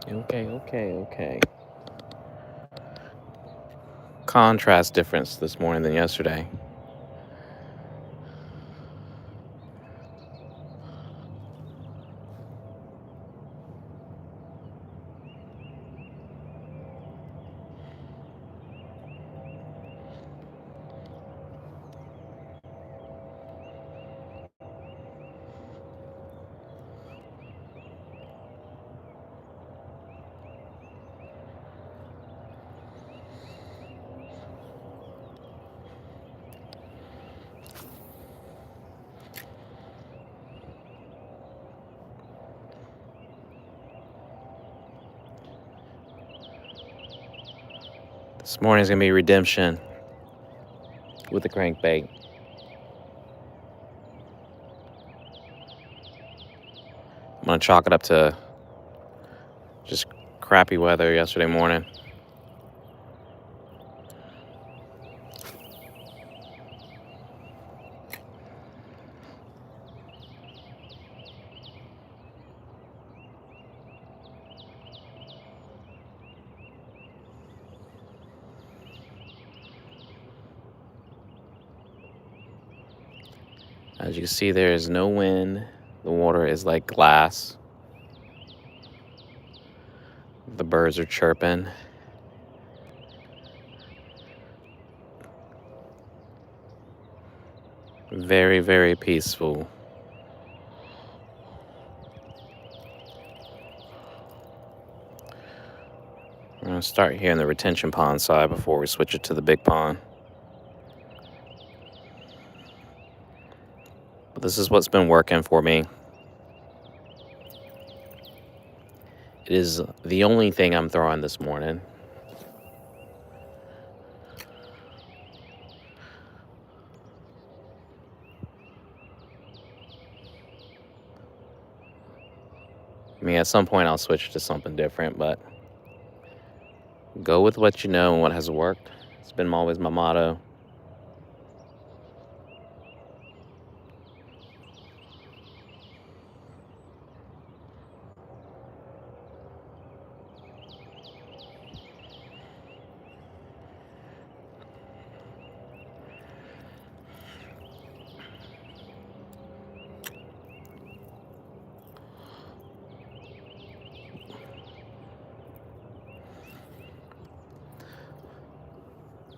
Okay. Contrast difference this morning than yesterday. This morning's gonna be redemption with the crankbait. I'm gonna chalk it up to just crappy weather yesterday morning. As you can see, there is no wind. The water is like glass. The birds are chirping. Very, very peaceful. We're gonna start here in the retention pond side before we switch it to the big pond. But this is what's been working for me. It is the only thing I'm throwing this morning. I mean, at some point I'll switch to something different, but go with what you know and what has worked. It's been always my motto.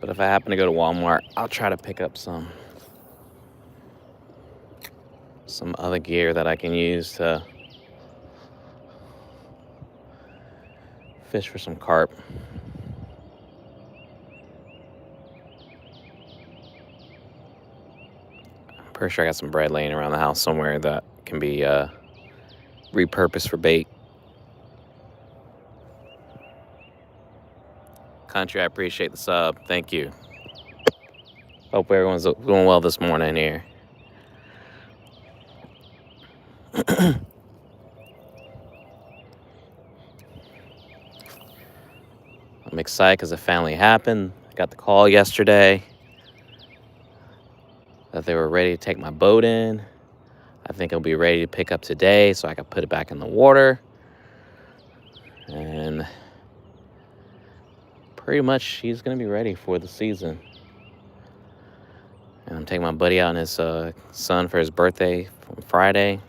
But if I happen to go to Walmart, I'll try to pick up some other gear that I can use to fish for some carp. I'm pretty sure I got some bread laying around the house somewhere that can be repurposed for bait. Country, I appreciate the sub. Thank you. Hope everyone's doing well this morning here. I'm excited because it finally happened. I got the call yesterday that they were ready to take my boat in. I think it'll be ready to pick up today so I can put it back in the water. And pretty much she's going to be ready for the season. And I'm taking my buddy out and his son for his birthday on Friday.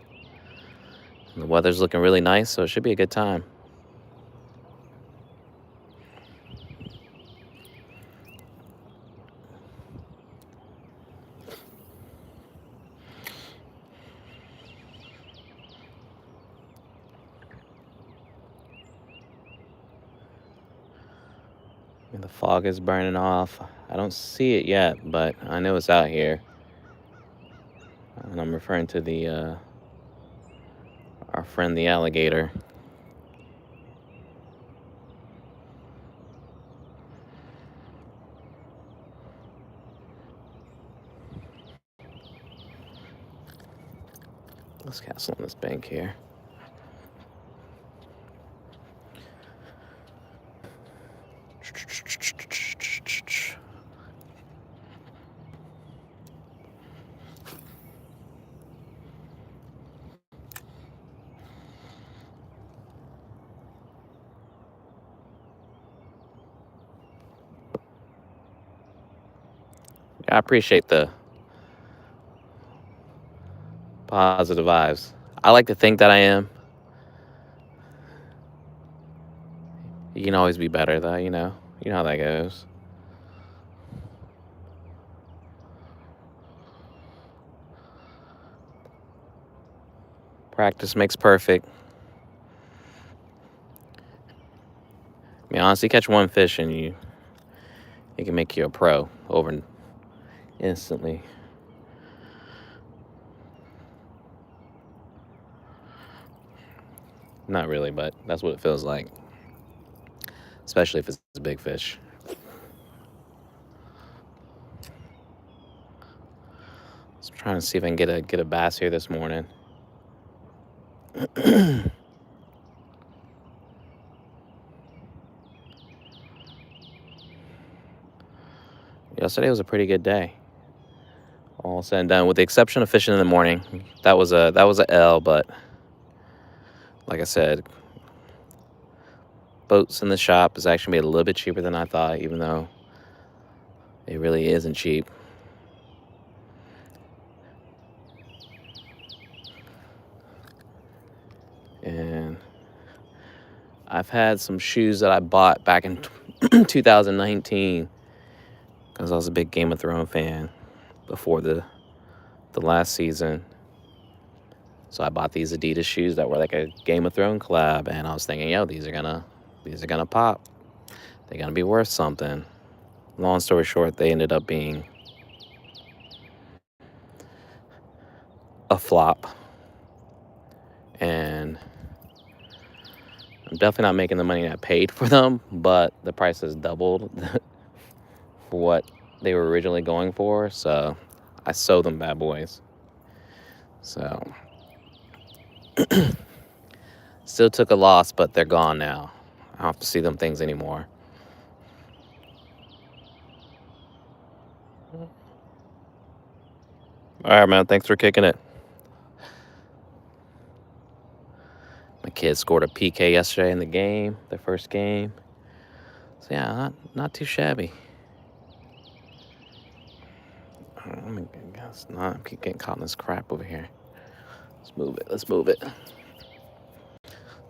And the weather's looking really nice, so it should be a good time. And the fog is burning off. I don't see it yet, but I know it's out here. And I'm referring to the our friend the alligator. Let's castle on this bank here. I appreciate the positive vibes. I like to think that I am. You can always be better, though, you know? You know how that goes. Practice makes perfect. I mean, honestly, catch one fish and it can make you a pro over instantly. Not really, but that's what it feels like, especially if it's a big fish. So I'm trying to see if I can get a bass here this morning. Yesterday was a pretty good day. All said and done, with the exception of fishing in the morning. That was a L, but like I said, boats in the shop is actually made a little bit cheaper than I thought, even though it really isn't cheap. And I've had some shoes that I bought back in 2019 because I was a big Game of Thrones fan before the last season. So I bought these Adidas shoes that were like a Game of Thrones collab, and I was thinking, yo, these are gonna pop. They're gonna be worth something. Long story short, they ended up being a flop, and I'm definitely not making the money I paid for them, but the price has doubled for what they were originally going for. So I sold them bad boys. So still took a loss, but they're gone now. I don't have to see them things anymore. All right, man. Thanks for kicking it. My kids scored a PK yesterday in the game, their first game. So yeah, not too shabby. I mean, guess not. I keep getting caught in this crap over here. Let's move it. Let's move it.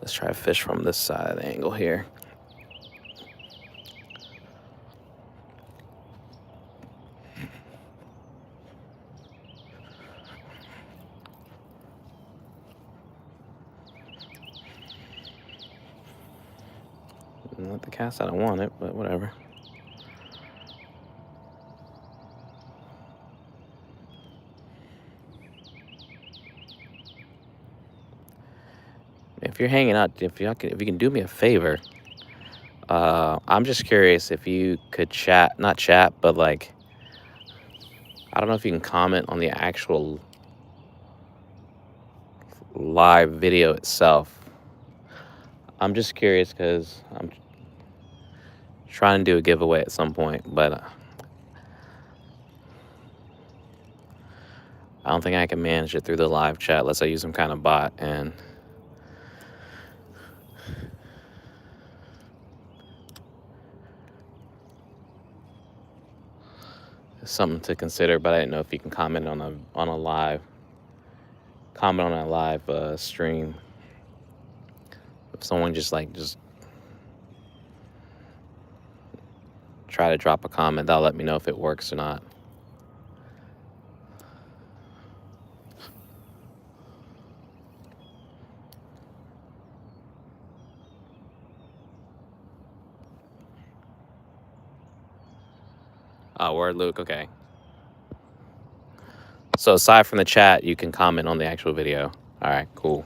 Let's try to fish from this side of the angle here. Not the cast I don't want it, but whatever. If you're hanging out, if you can do me a favor, I'm just curious if you could not chat, but like, I don't know if you can comment on the actual live video itself. I'm just curious because I'm trying to do a giveaway at some point, but I don't think I can manage it through the live chat unless I use some kind of bot, and it's something to consider. But I didn't know if you can comment on a live stream. If someone just try to drop a comment, that'll let me know if it works or not. Oh, word, Luke. Okay. So aside from the chat, you can comment on the actual video. All right, cool.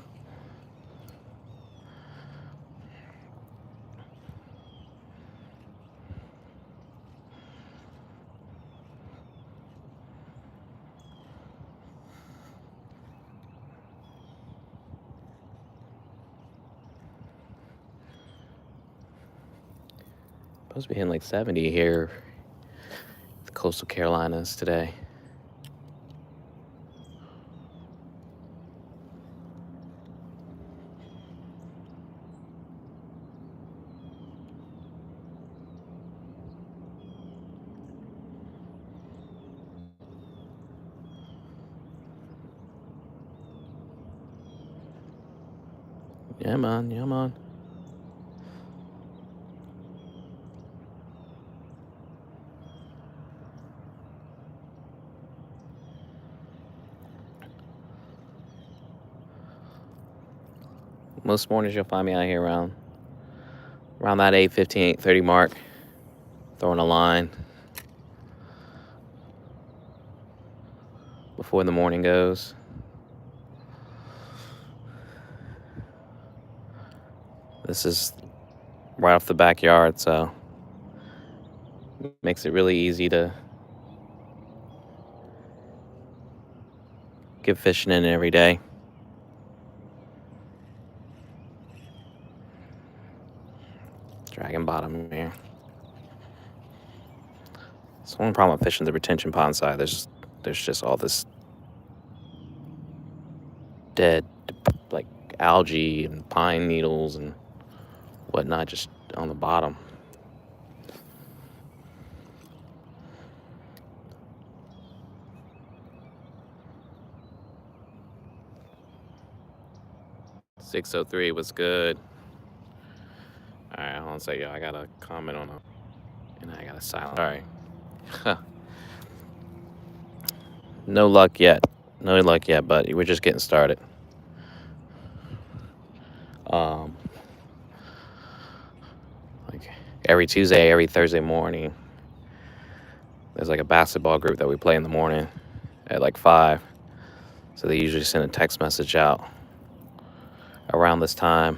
Supposed to be hitting like 70 here, the coastal Carolinas today. Yeah, man. Yeah, man. Most mornings you'll find me out here around that 8:15, 8:30 mark, throwing a line before the morning goes. This is right off the backyard, so it makes it really easy to get fishing in every day. Dragon bottom here. So one problem with fishing the retention pond side, there's just all this dead, like, algae and pine needles and whatnot just on the bottom. .603 was good. All right, hold on a second. I got a comment on and I got a silence. All right. No luck yet. No luck yet, but we're just getting started. Like every Tuesday, every Thursday morning, there's like a basketball group that we play in the morning at like 5. So they usually send a text message out around this time,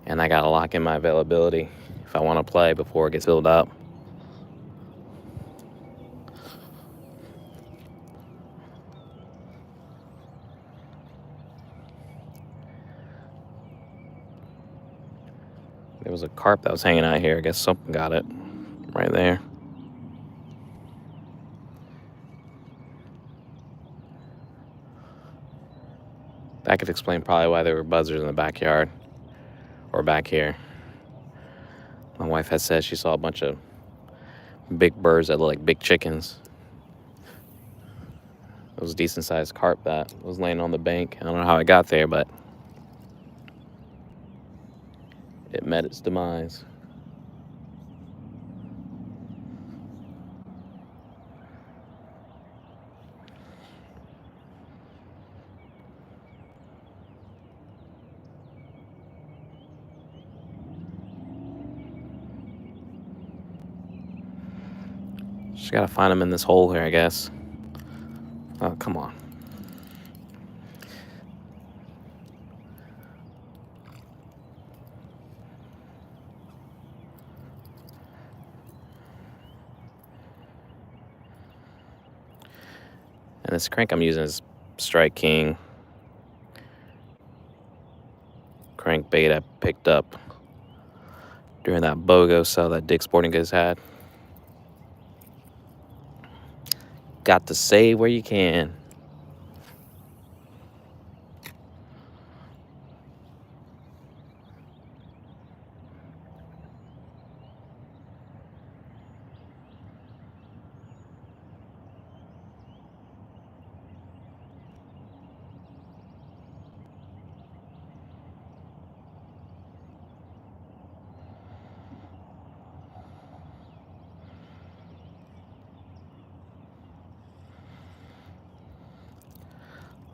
and I gotta lock in my availability if I want to play before it gets filled up. There was a carp that was hanging out here. I guess something got it right there. That could explain probably why there were buzzards in the backyard or back here. My wife had said she saw a bunch of big birds that look like big chickens. It was a decent-sized carp that was laying on the bank. I don't know how it got there, but it met its demise. Just gotta find them in this hole here, I guess. Oh, come on. And this crank I'm using is Strike King crankbait I picked up during that BOGO sale that Dick's Sporting Goods had. Got to save where you can.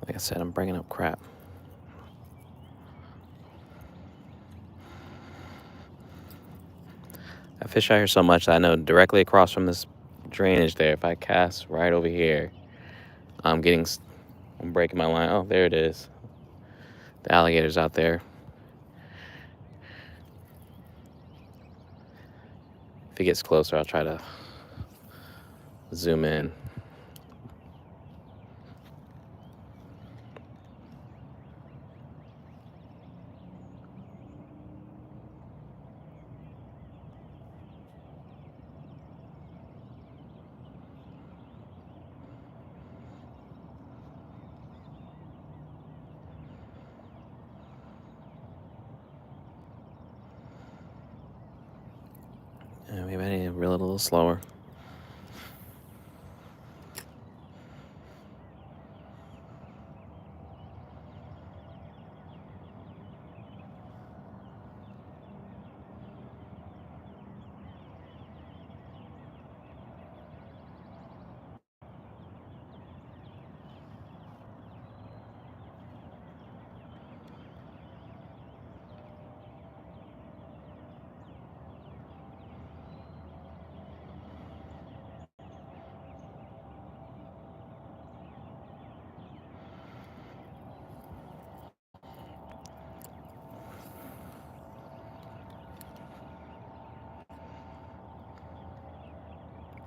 Like I said, I'm bringing up crap. I fish out here so much that I know directly across from this drainage there, if I cast right over here, I'm breaking my line. Oh, there it is. The alligator's out there. If it gets closer, I'll try to zoom in. Maybe I need to reel it a little slower.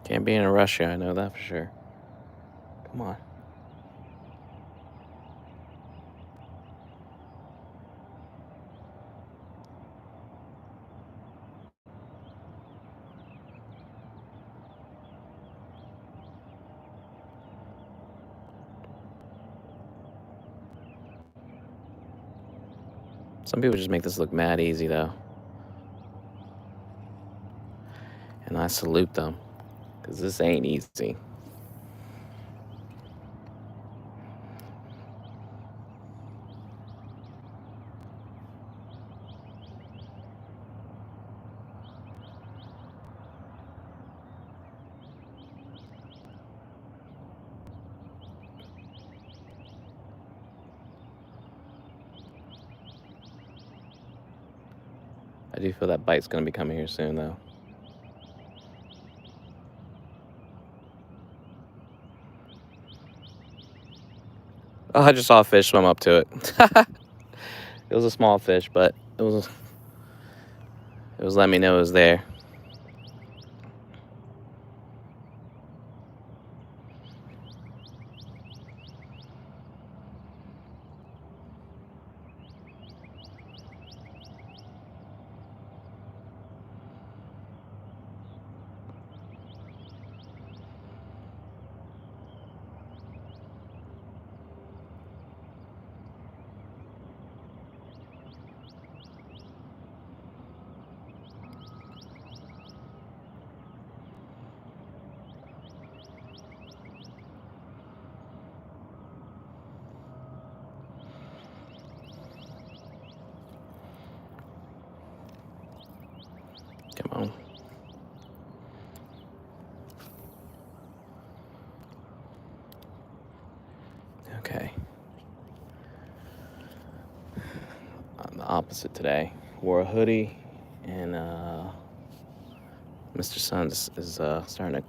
Can't be in a rush here, I know that for sure. Come on. Some people just make this look mad easy, though. And I salute them, because this ain't easy. I do feel that bite's going to be coming here soon, though. Oh, I just saw a fish swim up to it. It was a small fish, but it was letting me know it was there. Come on. Okay. I'm the opposite today. Wore a hoodie, and Mr. Sun is starting to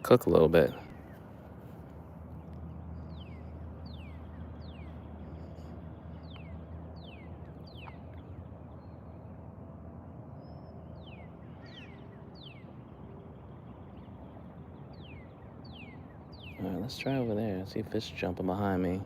cook a little bit. All right, let's try over there. I see fish jumping behind me.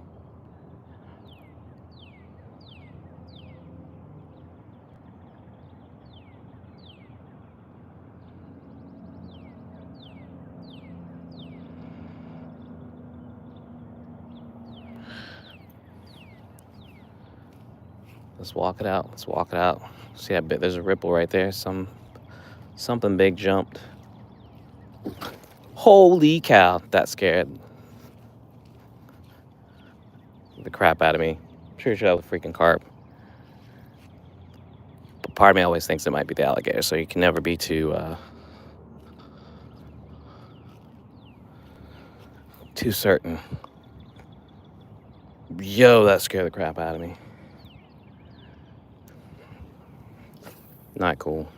Let's walk it out. Let's walk it out. See that bit? There's a ripple right there. Something big jumped. Holy cow! That scared the crap out of me. Pretty sure that was a freaking carp. But part of me always thinks it might be the alligator, so you can never be too certain. Yo, that scared the crap out of me. Not cool.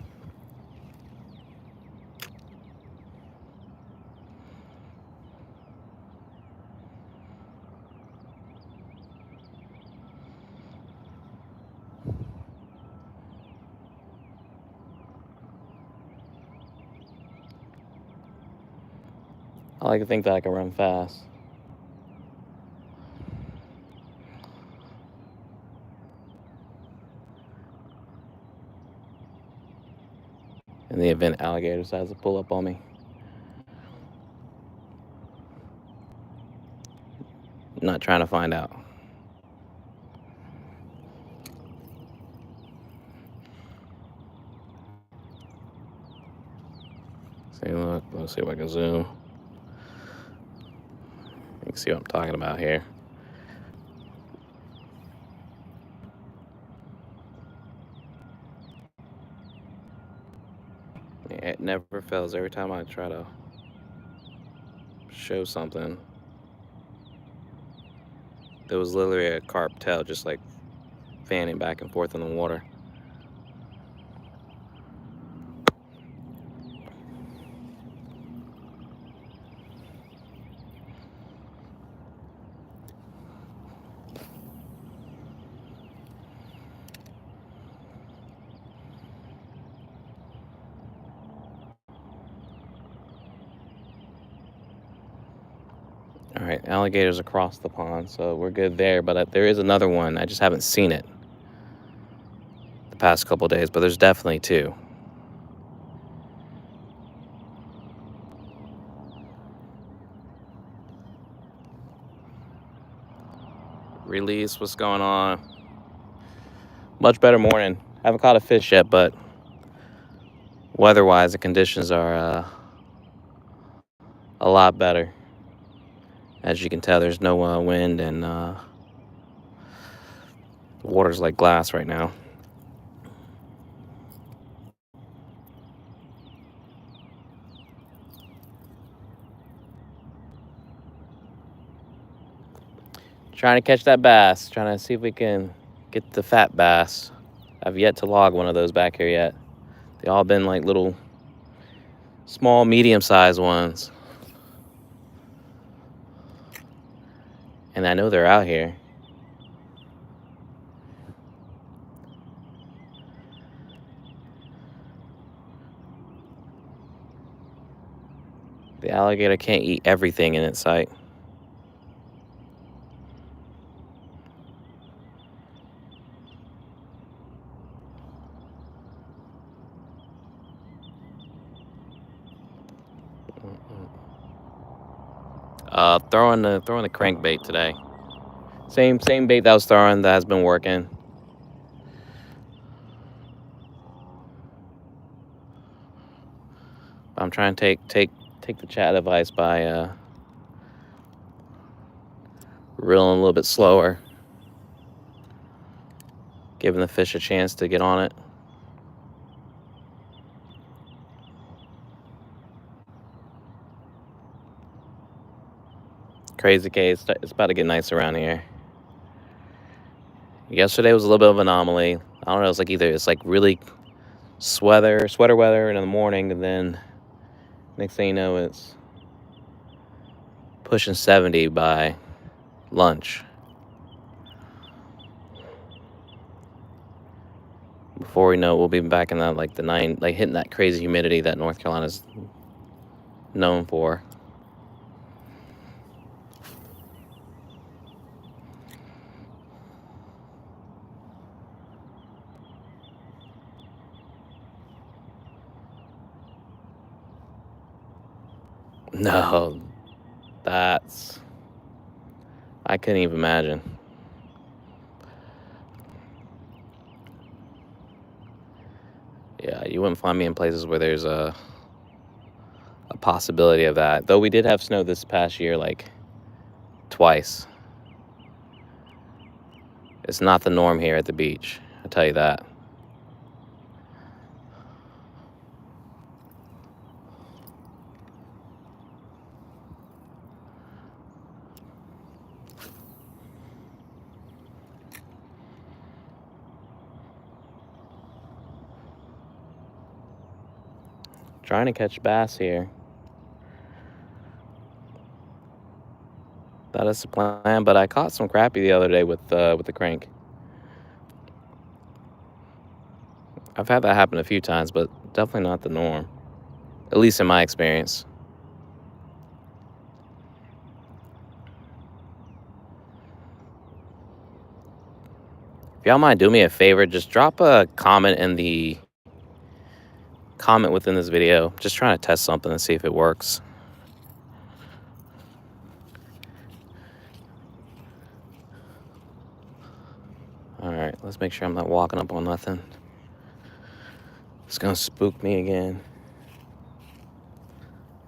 I like to think that I can run fast. In the event alligator decides to pull up on me. I'm not trying to find out. See, look, let's see if I can zoom. You can see what I'm talking about here. Yeah, it never fails. Every time I try to show something, there was literally a carp tail just like fanning back and forth in the water. All right, alligators across the pond, so we're good there. But there is another one. I just haven't seen it the past couple days, but there's definitely two. Release, what's going on? Much better morning. Haven't caught a fish yet, but weather-wise, the conditions are a lot better. As you can tell, there's no wind, and the water's like glass right now. Trying to catch that bass. Trying to see if we can get the fat bass. I've yet to log one of those back here yet. They all been like little, small, medium-sized ones. And I know they're out here. The alligator can't eat everything in its sight. Throwing the crankbait today. Same bait that I was throwing that has been working. I'm trying to take the chat advice by reeling a little bit slower, giving the fish a chance to get on it. Crazy case. It's about to get nice around here. Yesterday was a little bit of an anomaly. I don't know. It's like really sweater weather in the morning, and then next thing you know, it's pushing 70 by lunch. Before we know it, we'll be back in that hitting that crazy humidity that North Carolina's known for. No, I couldn't even imagine. Yeah, you wouldn't find me in places where there's a possibility of that. Though we did have snow this past year, like twice. It's not the norm here at the beach, I'll tell you that. Trying to catch bass here. That is the plan, but I caught some crappie the other day with the crank. I've had that happen a few times, but definitely not the norm, at least in my experience. If y'all mind, do me a favor, just drop a comment within this video. Just trying to test something and see if it works. All right, let's make sure I'm not walking up on nothing. It's gonna spook me again.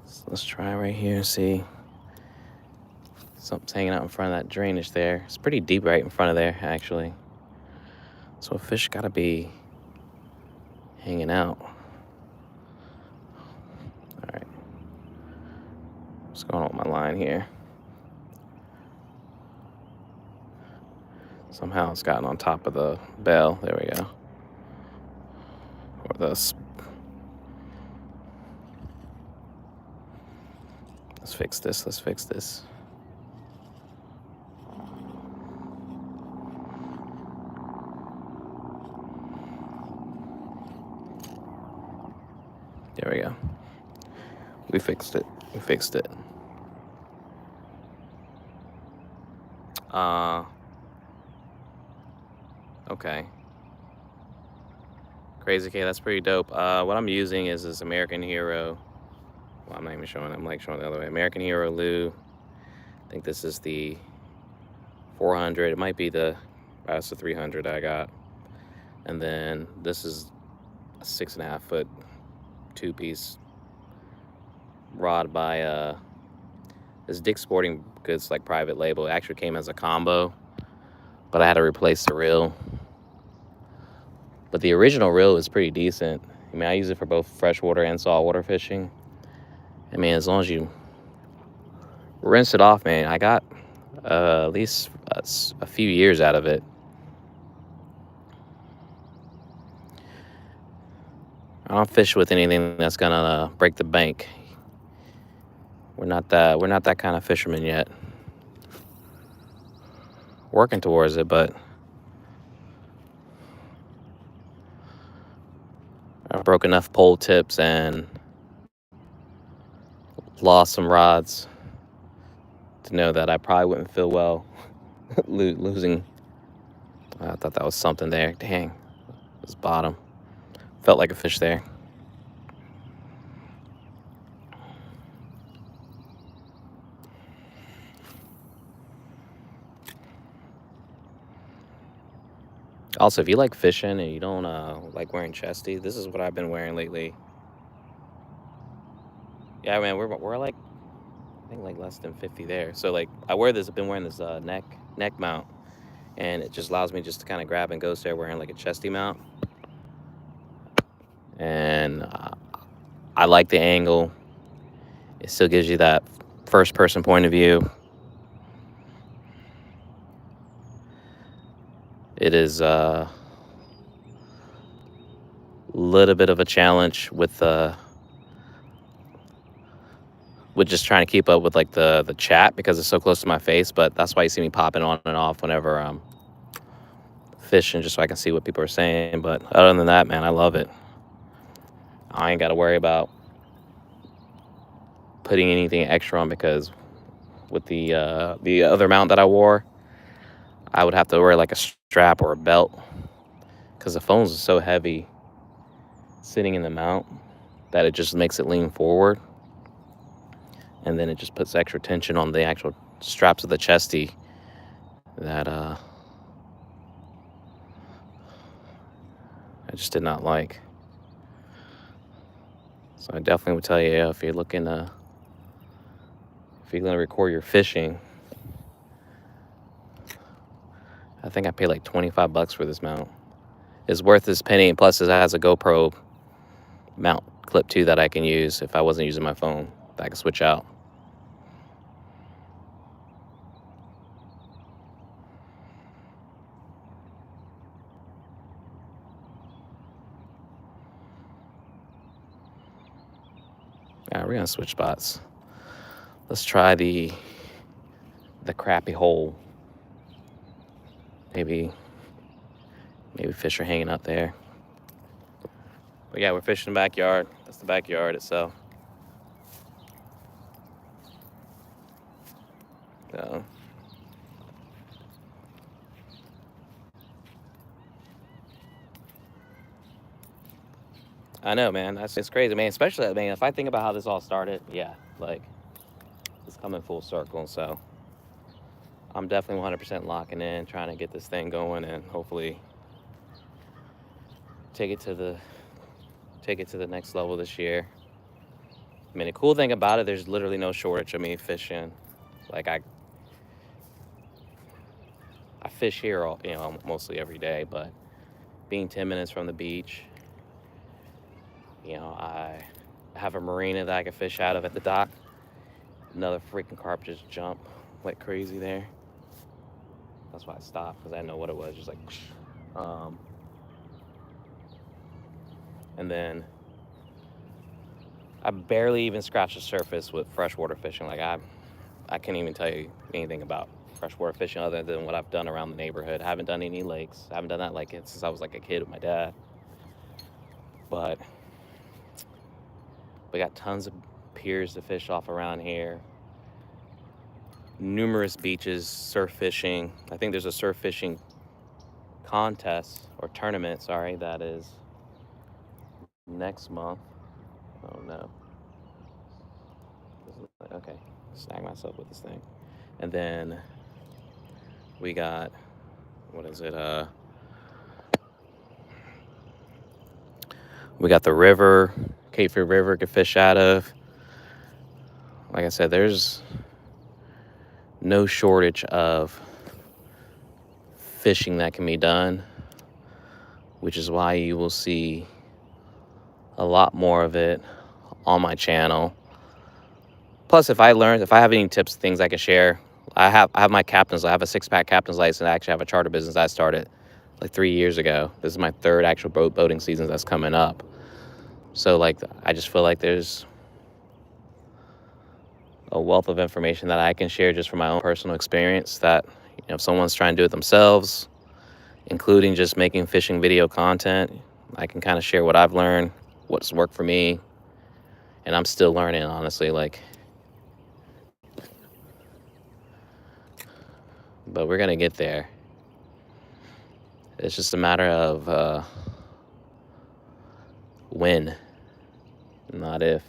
So let's try right here and see. Something's hanging out in front of that drainage there. It's pretty deep right in front of there, actually. So a fish gotta be hanging out. All right. What's going on with my line here? Somehow it's gotten on top of the bell. There we go. Or let's fix this. Let's fix this. There we go. We fixed it. Okay. Crazy K, that's pretty dope. What I'm using is this American Hero. Well, I'm not even showing it. I'm like showing the other way. American Hero Lou. I think this is the 400. It might be that's the 300 I got. And then this is a 6.5 foot 2-piece rod by this Dick's Sporting Goods, like private label. It actually came as a combo, but I had to replace the reel. But the original reel is pretty decent. I mean, I use it for both freshwater and saltwater fishing. I mean, as long as you rinse it off, man, I got at least a few years out of it. I don't fish with anything that's gonna break the bank. We're not that kind of fisherman yet. Working towards it, but I broke enough pole tips and lost some rods to know that I probably wouldn't feel well losing. I thought that was something there. Dang, it was bottom. Felt like a fish there. Also, if you like fishing and you don't like wearing chesty, this is what I've been wearing lately. Yeah, man, we're like, I think like less than 50 there. So like I wear this. I've been wearing this neck mount, and it just allows me just to kind of grab and go there wearing like a chesty mount. And I like the angle. It still gives you that first person point of view. It is a little bit of a challenge with just trying to keep up with like the chat because it's so close to my face, but that's why you see me popping on and off whenever I'm fishing, just so I can see what people are saying. But other than that, man, I love it. I ain't got to worry about putting anything extra on, because with the other mount that I wore, I would have to wear like a strap or a belt, because the phones are so heavy sitting in the mount that it just makes it lean forward, and then it just puts extra tension on the actual straps of the chesty that I just did not like. So I definitely would tell you, if you're looking to, if you're gonna record your fishing, I think I paid like $25 for this mount. It's worth this penny, and plus it has a GoPro mount clip too that I can use if I wasn't using my phone, that I can switch out. All right, we're gonna switch spots. Let's try the crappy hole. Maybe fish are hanging out there. But yeah, we're fishing the backyard. That's the backyard itself. So I know, man. It's crazy, man. Especially, man, if I think about how this all started, yeah, like it's coming full circle. So I'm definitely 100% locking in, trying to get this thing going, and hopefully take it to the next level this year. I mean, the cool thing about it, there's literally no shortage of me fishing. Like I fish here all, mostly every day, but being 10 minutes from the beach, I have a marina that I can fish out of at the dock. Another freaking carp just jumped like crazy there. That's why I stopped, because I didn't know what it was. Just like, and then I barely even scratched the surface with freshwater fishing. Like I can't even tell you anything about freshwater fishing other than what I've done around the neighborhood. I haven't done any lakes. I haven't done that like since I was like a kid with my dad. But we got tons of piers to fish off around here. numerous beaches, surf fishing. I think there's a surf fishing contest or tournament, sorry, that is next month. Oh no. Okay, snag myself with this thing. And then we got, what is it? We got the river, Cape Fear River to fish out of. Like I said, there's no shortage of fishing that can be done, which is why you will see a lot more of it on my channel. Plus, if I have any tips, things I can share, I have my captain's. I have a 6-pack captain's license. I actually have a charter business I started like 3 years ago. This is my 3rd actual boating season that's coming up. So like, I just feel like there's a wealth of information that I can share just from my own personal experience that, if someone's trying to do it themselves, including just making fishing video content, I can kind of share what I've learned, what's worked for me, and I'm still learning, honestly, but we're gonna get there. It's just a matter of when, not if.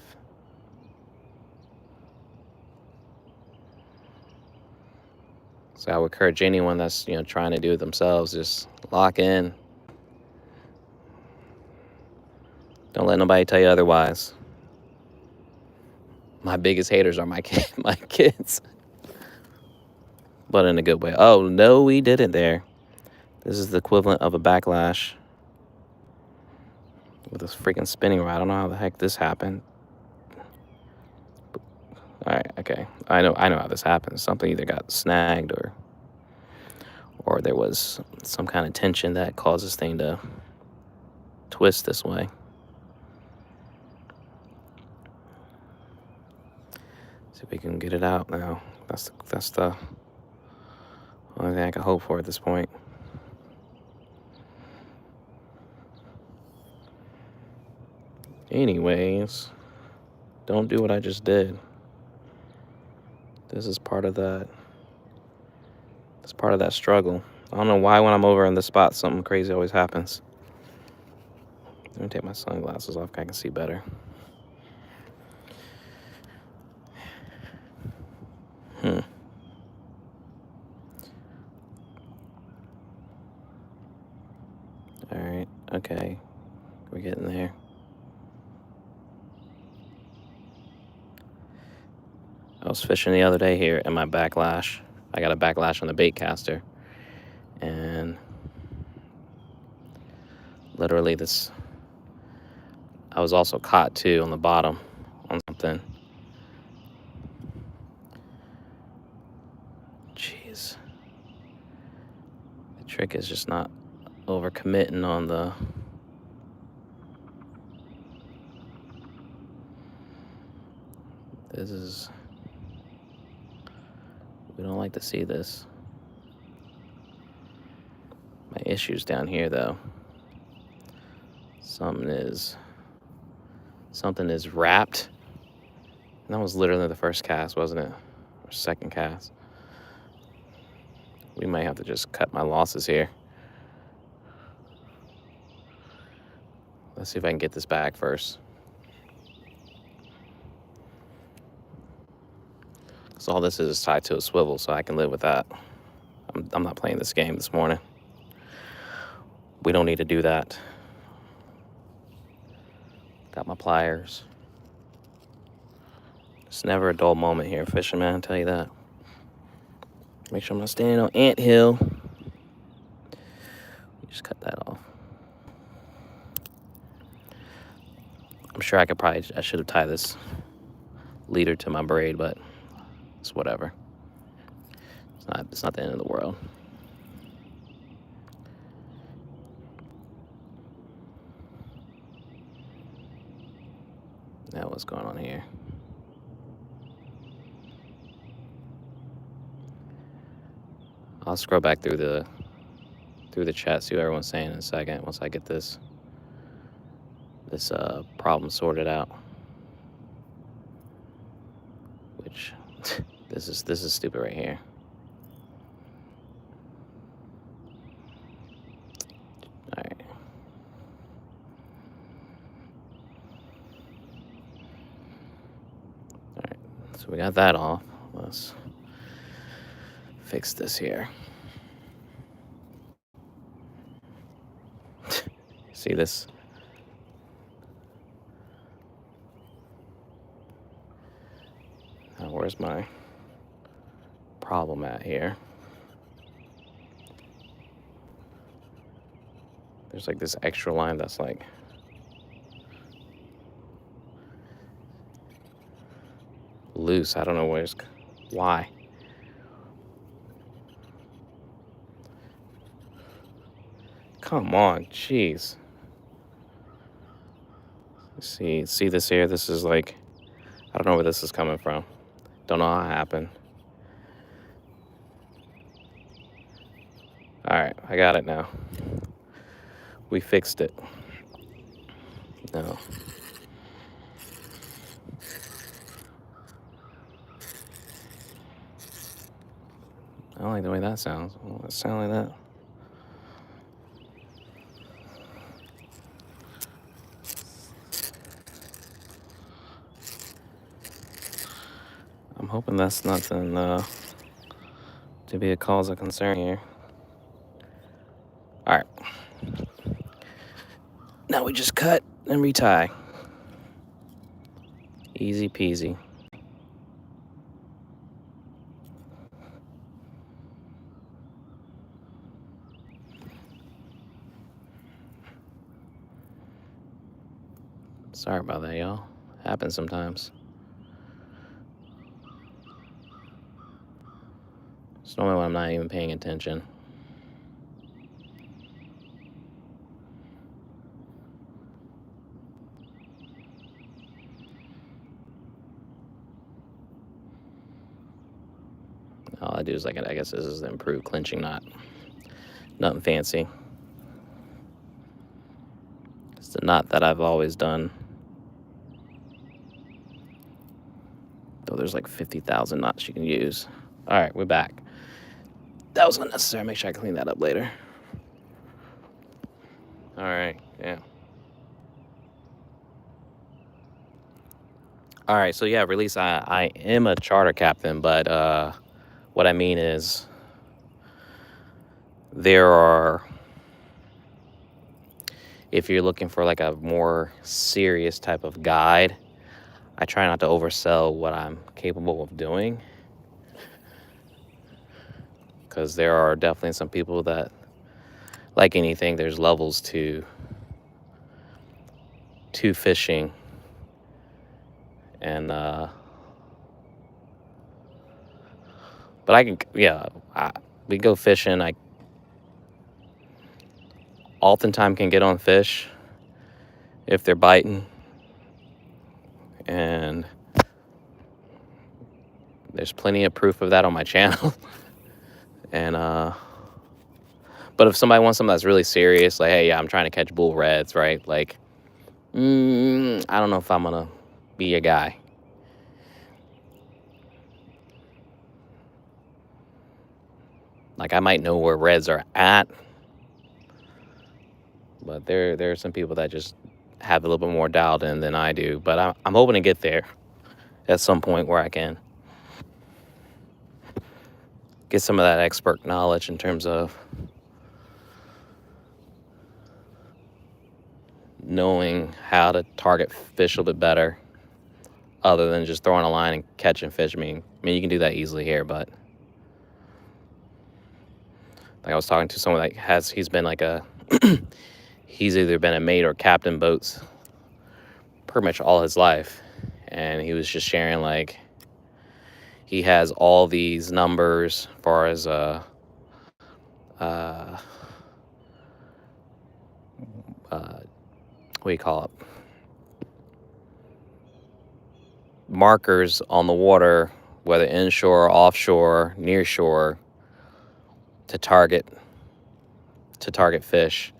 So I would encourage anyone that's trying to do it themselves, just lock in. Don't let nobody tell you otherwise. My biggest haters are my kids, but in a good way. Oh no, we didn't there. This is the equivalent of a backlash with this freaking spinning rod. I don't know how the heck this happened. All right, okay. I know how this happened. Something either got snagged or there was some kind of tension that caused this thing to twist this way. See if we can get it out now. That's the only thing I can hope for at this point. Anyways, don't do what I just did. This is part of that. It's part of that struggle. I don't know why when I'm over in this spot, something crazy always happens. Let me take my sunglasses off so I can see better. All right, okay. We're getting there. I was fishing the other day here in my backlash. I got a backlash on the bait caster. And literally I was also caught too on the bottom on something. Jeez. The trick is just not overcommitting on the... We don't like to see this. My issue's down here though. Something is wrapped. And that was literally the first cast, wasn't it? Or second cast. We might have to just cut my losses here. Let's see if I can get this back first. So all this is tied to a swivel, so I can live with that. I'm not playing this game this morning. We don't need to do that. Got my pliers. It's never a dull moment here fishing, man, I'll tell you that. Make sure I'm not standing on anthill. Just cut that off. I'm sure I should have tied this leader to my braid, but it's whatever. It's not the end of the world. Now what's going on here? I'll scroll back through the chat, see what everyone's saying in a second once I get this problem sorted out. Which This is stupid right here. All right. All right. So we got that off. Let's fix this here. See this? Now, where's my problem at here? There's like this extra line that's like loose. I don't know why. Come on, jeez. See this here? This is like, I don't know where this is coming from. Don't know how it happened. All right, I got it now. We fixed it. No. I don't like the way that sounds. Well, it sound like that. I'm hoping that's nothing to be a cause of concern here. All right. Now we just cut and retie. Easy peasy. Sorry about that, y'all. Happens sometimes. It's normally when I'm not even paying attention. All I do is like, I guess this is the improved clinching knot. Nothing fancy. It's the knot that I've always done. Though there's like 50,000 knots you can use. All right, we're back. That was unnecessary. Make sure I clean that up later. All right, yeah. All right, so yeah, release. I am a charter captain, but what I mean is there are, if you're looking for like a more serious type of guide, I try not to oversell what I'm capable of doing, because there are definitely some people that, like anything, there's levels to fishing, and but I can, yeah, we go fishing. I oftentimes can get on fish if they're biting, and there's plenty of proof of that on my channel. And but if somebody wants something that's really serious, like, hey, yeah, I'm trying to catch bull reds, right? Like, I don't know if I'm gonna be your guy. Like, I might know where reds are at, but there are some people that just have a little bit more dialed in than I do. But I'm hoping to get there at some point where I can get some of that expert knowledge in terms of knowing how to target fish a little bit better, other than just throwing a line and catching fish. I mean, you can do that easily here, but like, I was talking to someone that he's been like he's either been a mate or captain boats pretty much all his life, and he was just sharing, like, he has all these numbers as far as what do you call it? Markers on the water, whether inshore, offshore, near shore, to target fish.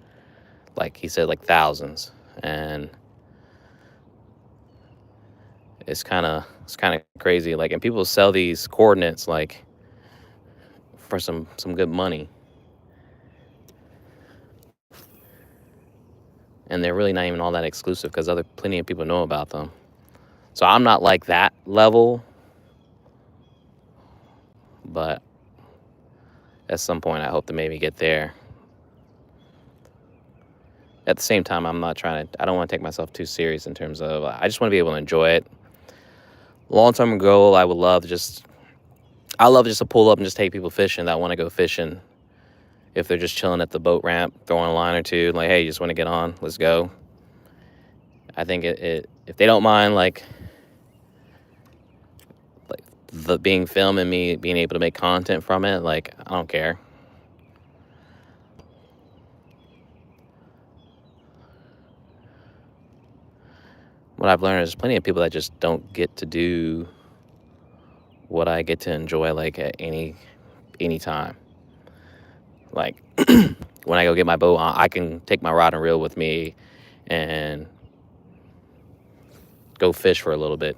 Like he said, like thousands. And it's kind of crazy. Like, and people sell these coordinates like for some good money, and they're really not even all that exclusive because other plenty of people know about them. So I'm not like that level, but at some point I hope to maybe get there. At the same time, I don't want to take myself too serious in terms of, I just want to be able to enjoy it. Long-term goal, I love just to pull up and just take people fishing that want to go fishing. If they're just chilling at the boat ramp, throwing a line or two, like, hey, you just want to get on, let's go. I think if they don't mind, like the being filmed and me being able to make content from it, like, I don't care. What I've learned is plenty of people that just don't get to do what I get to enjoy, like, at any time. Like, when I go get my boat, I can take my rod and reel with me and go fish for a little bit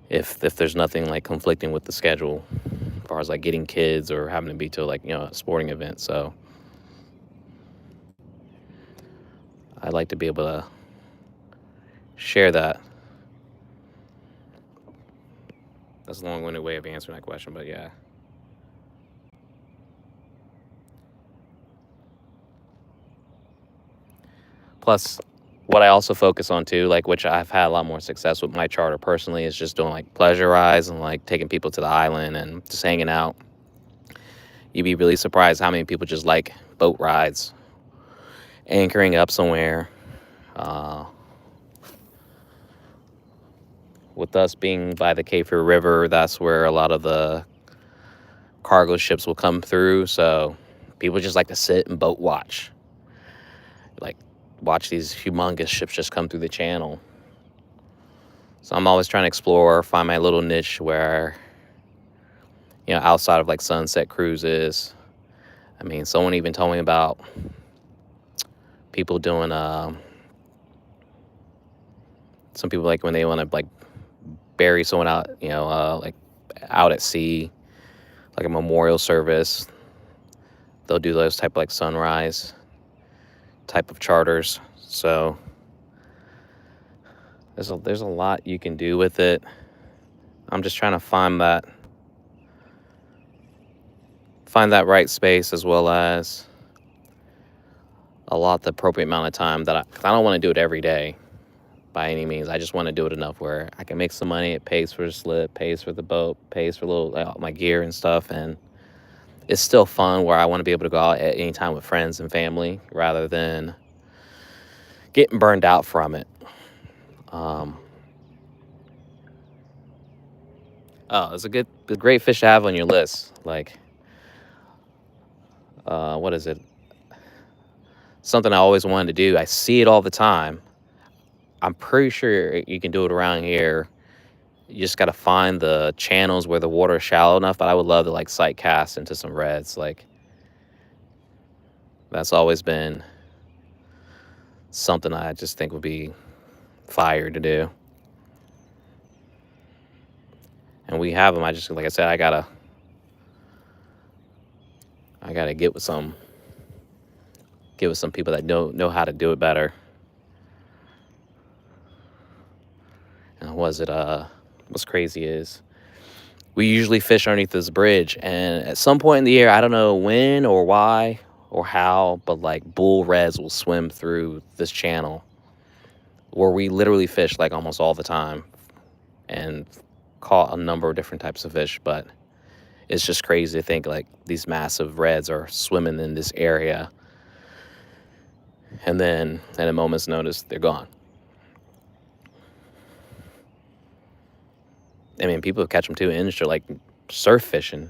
if there's nothing like conflicting with the schedule as far as like getting kids or having to be to, like, a sporting event. So I'd like to be able to share that. That's a long-winded way of answering that question, but yeah. Plus, what I also focus on too, like, which I've had a lot more success with my charter personally, is just doing like pleasure rides and like taking people to the island and just hanging out. You'd be really surprised how many people just like boat rides, anchoring up somewhere. With us being by the Kafir River, that's where a lot of the cargo ships will come through. So people just like to sit and boat watch. Like, watch these humongous ships just come through the channel. So I'm always trying to explore, find my little niche where, outside of like sunset cruises. I mean, someone even told me about people doing, some people, like, when they want to like bury someone out, like out at sea, like a memorial service, they'll do those type of like sunrise type of charters. So there's a lot you can do with it. I'm just trying to find that right space, as well as the appropriate amount of time cause I don't want to do it every day by any means. I just want to do it enough where I can make some money. It pays for the slip, pays for the boat, pays for my gear and stuff, and it's still fun where I want to be able to go out at any time with friends and family rather than getting burned out from it. It's a great fish to have on your list. Like, what is it? Something I always wanted to do. I see it all the time. I'm pretty sure you can do it around here. You just got to find the channels where the water is shallow enough. But I would love to like sight cast into some reds. Like, that's always been something I just think would be fire to do. And we have them. Like I said, I gotta get with some people that know how to do it better. And what's crazy is we usually fish underneath this bridge, and at some point in the year, I don't know when or why or how, but like bull reds will swim through this channel where we literally fish like almost all the time and caught a number of different types of fish. But it's just crazy to think like these massive reds are swimming in this area, and then at a moment's notice, they're gone. I mean, people catch them too in industry, like surf fishing.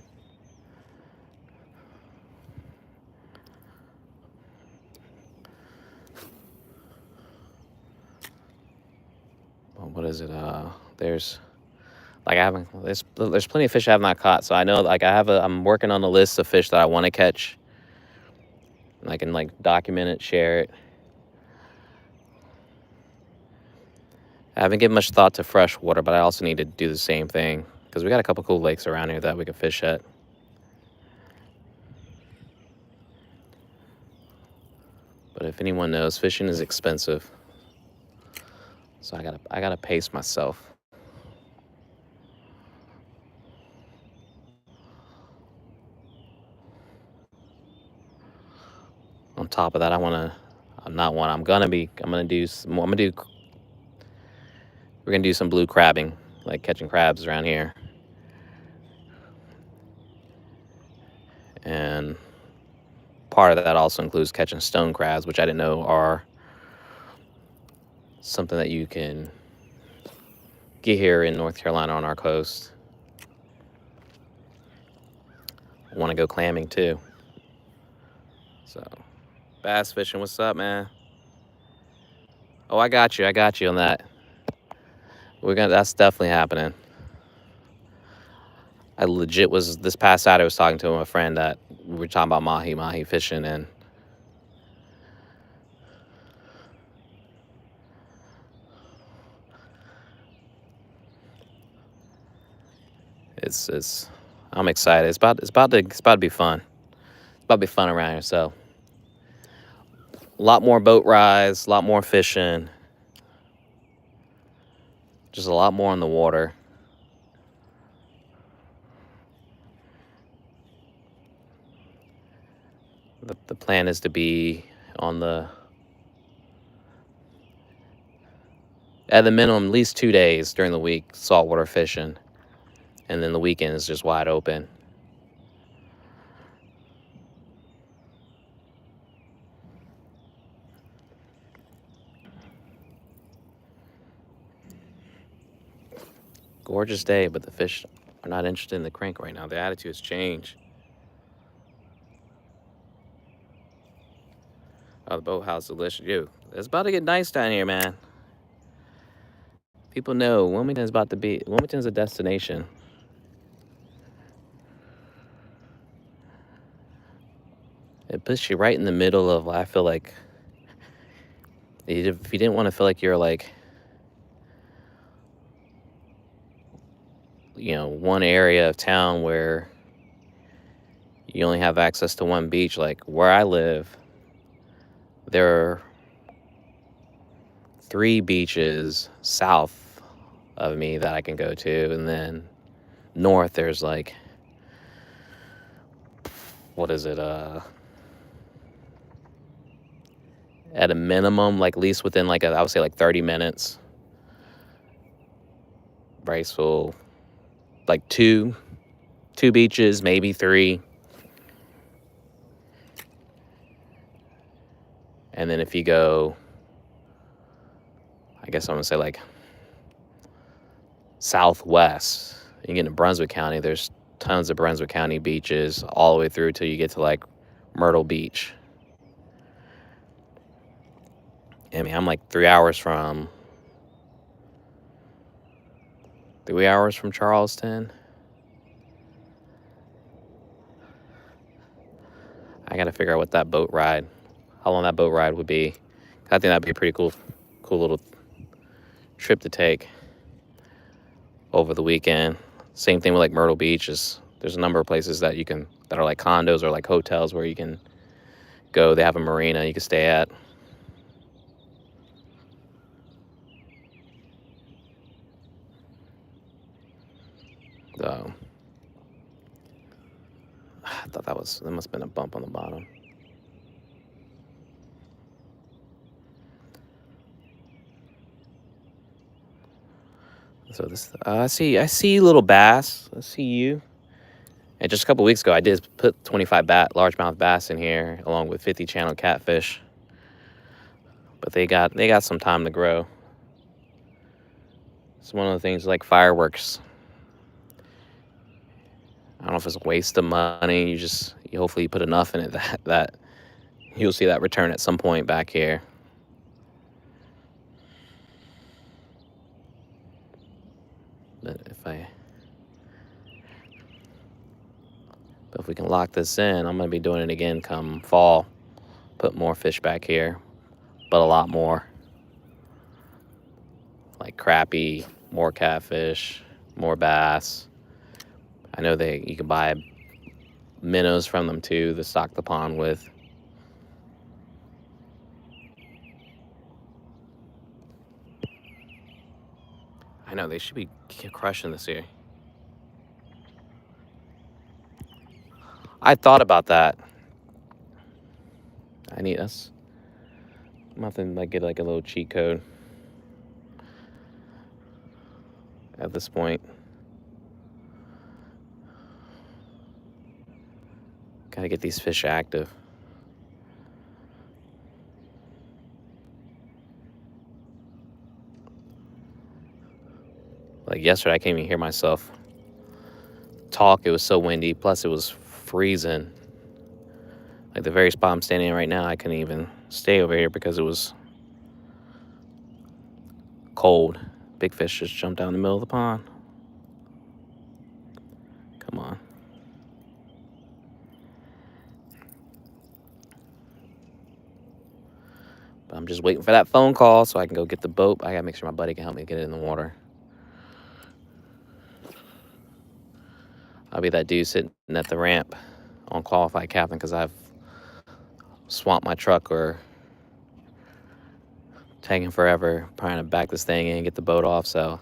What is it? There's plenty of fish I have not caught. So I know, like, I'm working on a list of fish that I want to catch. And I can like document it, share it. I haven't given much thought to freshwater, but I also need to do the same thing because we got a couple cool lakes around here that we can fish at. But if anyone knows, fishing is expensive, so I gotta pace myself. On top of that, I'm gonna do we're gonna do some blue crabbing, like catching crabs around here. And part of that also includes catching stone crabs, which I didn't know are something that you can get here in North Carolina on our coast. I want to go clamming too. So, bass fishing, what's up, man? Oh, I got you on that. That's definitely happening. I legit was this past Saturday. I was talking to a friend that we were talking about mahi fishing, and it's I'm excited. It's about to be fun. It's about to be fun around here. So a lot more boat rides, a lot more fishing, just a lot more on the water. The plan is to be on at the minimum, at least 2 days during the week, saltwater fishing. And then the weekend is just wide open. Gorgeous day, but the fish are not interested in the crank right now. The attitude has changed. Oh, the boathouse delicious. Yo, it's about to get nice down here, man. People know Wilmington's a destination. It puts you right in the middle of, I feel like, if you didn't want to feel like you're like, one area of town where you only have access to one beach, like where I live, there are 3 beaches south of me that I can go to, and then north there's like, what is it, at a minimum, like at least within like I would say like 30 minutes, right? So like two beaches, maybe 3. And then if you go, I guess I'm gonna say like southwest, you get into Brunswick County, there's tons of Brunswick County beaches all the way through till you get to like Myrtle Beach. I mean, I'm like 3 hours from Charleston. I gotta figure out how long that boat ride would be. I think that'd be a pretty cool little trip to take over the weekend. Same thing with like Myrtle Beach. There's a number of places that are like condos or like hotels where you can go. They have a marina you can stay at. So I thought that must have been a bump on the bottom. So I see little bass. I see you. And just a couple weeks ago, I did put 25 largemouth bass in here, along with 50 channel catfish. But they got some time to grow. It's one of the things like fireworks. I don't know if it's a waste of money. You hopefully put enough in it that you'll see that return at some point back here. But if we can lock this in, I'm gonna be doing it again come fall. Put more fish back here, but a lot more. like crappie, more catfish, more bass. I know you can buy minnows from them too to stock the pond with. I know they should be crushing this year. I thought about that. I need us. I'm gonna have to like get like a little cheat code at this point. Gotta get these fish active. Like yesterday, I can't even hear myself talk. It was so windy. Plus, it was freezing. Like the very spot I'm standing in right now, I couldn't even stay over here because it was cold. Big fish just jumped down in the middle of the pond. Come on. But I'm just waiting for that phone call so I can go get the boat. I gotta make sure my buddy can help me get it in the water. I'll be that dude sitting at the ramp on qualified captain because I've swamped my truck or taking forever trying to back this thing in and get the boat off. So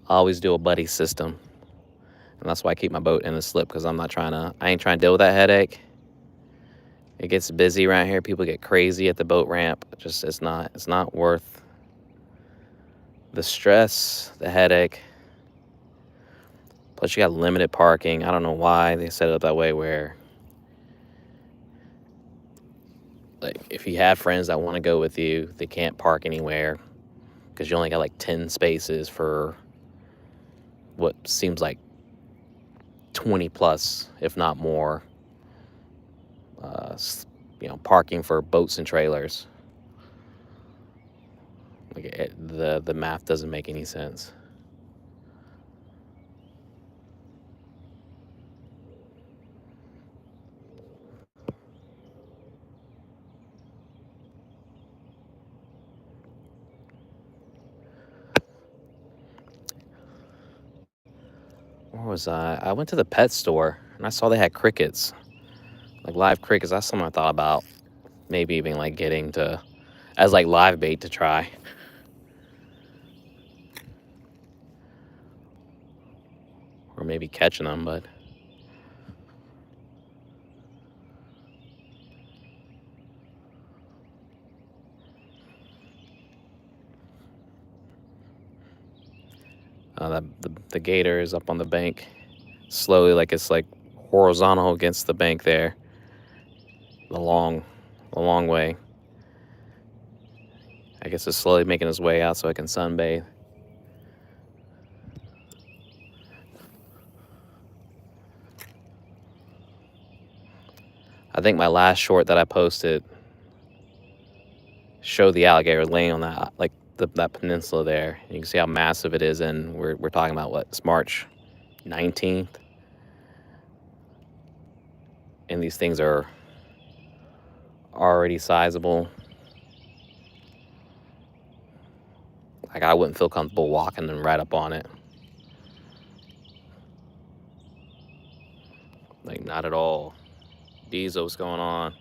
I always do a buddy system. And that's why I keep my boat in the slip because I ain't trying to deal with that headache. It gets busy around here. People get crazy at the boat ramp. It's not worth the stress, the headache. Plus you got limited parking. I don't know why they set it up that way where like if you have friends that want to go with you, they can't park anywhere because you only got like 10 spaces for what seems like 20 plus, if not more, parking for boats and trailers. Like the math doesn't make any sense. Where was I? I went to the pet store and I saw they had crickets, like live crickets. That's something I thought about maybe even like getting to as like live bait to try. Or maybe catching them, but the gator is up on the bank slowly, like it's like horizontal against the bank there, the long way. I guess it's slowly making his way out so I can sunbathe. I think my last short that I posted showed the alligator laying on that like that peninsula there. You can see how massive it is, and we're talking about what, it's March 19th, and these things are already sizable. Like I wouldn't feel comfortable walking them right up on it. Like not at all. Diesel, what's going on?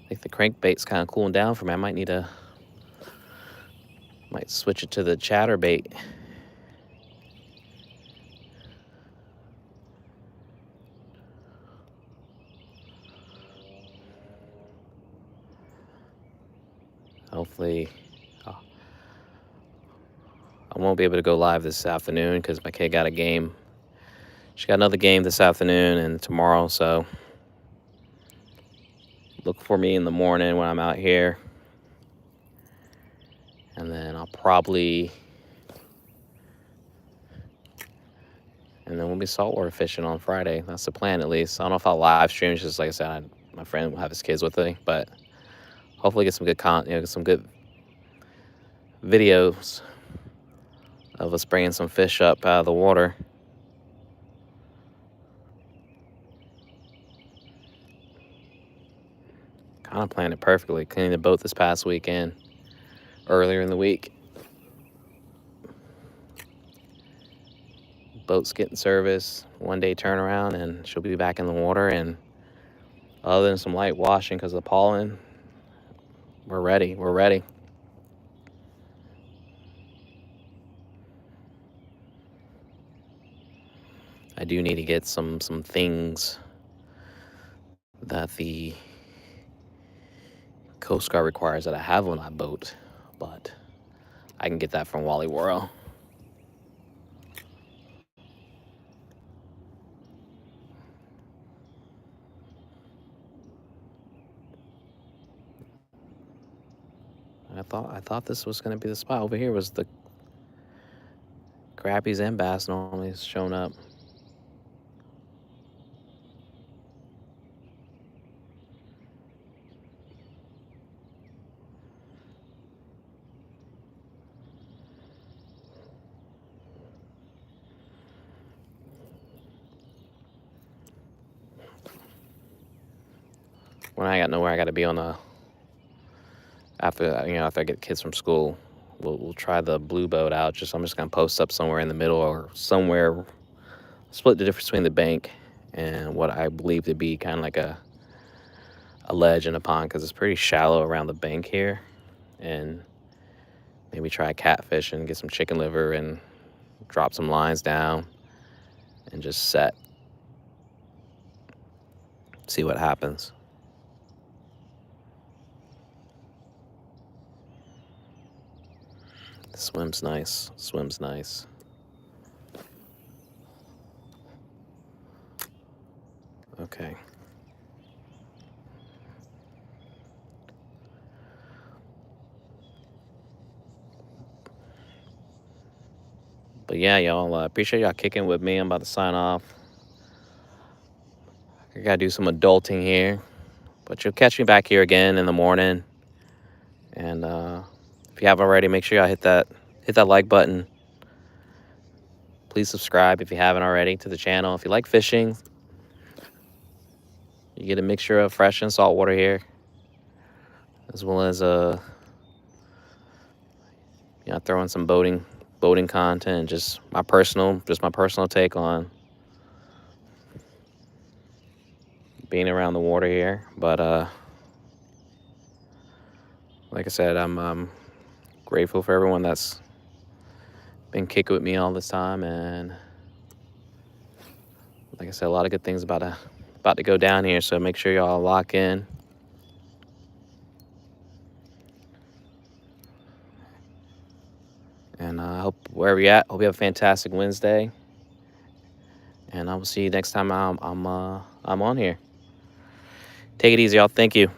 I think the crankbait's kind of cooling down for me. I might switch it to the chatterbait. Hopefully, I won't be able to go live this afternoon because my kid got a game. She got another game this afternoon and tomorrow, so look for me in the morning when I'm out here. And then we'll be saltwater fishing on Friday. That's the plan, at least. I don't know if I'll live stream. Just like I said, my friend will have his kids with me, but hopefully get some good get some good videos of us bringing some fish up out of the water. kind of planned it perfectly. Cleaning the boat this past weekend, earlier in the week. Boat's getting service, 1-day turnaround, and she'll be back in the water. And other than some light washing because of the pollen, we're ready. We're ready. I do need to get some things that the Coast Guard requires that I have on my boat, but I can get that from Wally World. I thought this was gonna be the spot. Over here was the Grappies and bass normally shown up. When I got nowhere, I got to be on a after I get kids from school. We'll try the blue boat out. I'm just gonna post up somewhere in the middle or somewhere, split the difference between the bank and what I believe to be kind of like a ledge in a pond, because it's pretty shallow around the bank here. And maybe try catfish and get some chicken liver and drop some lines down and just see what happens. Swim's nice. Swim's nice. Okay. But yeah, y'all, appreciate y'all kicking with me. I'm about to sign off. I gotta do some adulting here. But you'll catch me back here again in the morning. And if you haven't already, make sure y'all hit that like button. Please subscribe if you haven't already to the channel. If you like fishing, you get a mixture of fresh and salt water here, as well as throw in some boating content, just my personal take on being around the water here. But like I said, I'm grateful for everyone that's been kicking with me all this time, and like I said, a lot of good things about to go down here. So make sure y'all lock in. And I hope wherever you're at, hope you have a fantastic Wednesday. And I will see you next time I'm on here. Take it easy, y'all. Thank you.